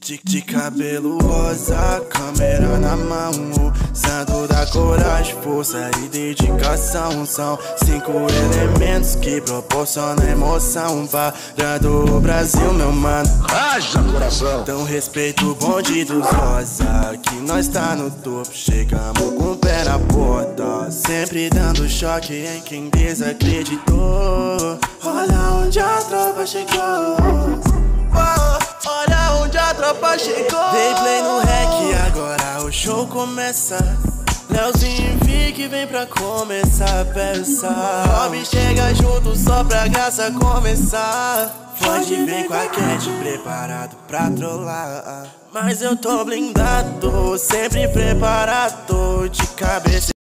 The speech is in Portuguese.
De cabelo rosa, câmera na mão, santo da coragem, força e dedicação. São 5 elementos que proporcionam emoção, parando o Brasil, meu mano. Haja coração. Então respeito o bonde dos rosa, que nós tá no topo, chegamos com o pé na porta, sempre dando choque em quem desacreditou. Olha onde a tropa chegou, olha onde a tropa chegou. Dei play no rec, agora o show começa. Leozinho Vic vem pra começar a peça. Rob chega junto só pra graça começar. Pode vir com a Cat preparado pra trollar, mas eu tô blindado, sempre preparado, de cabeça.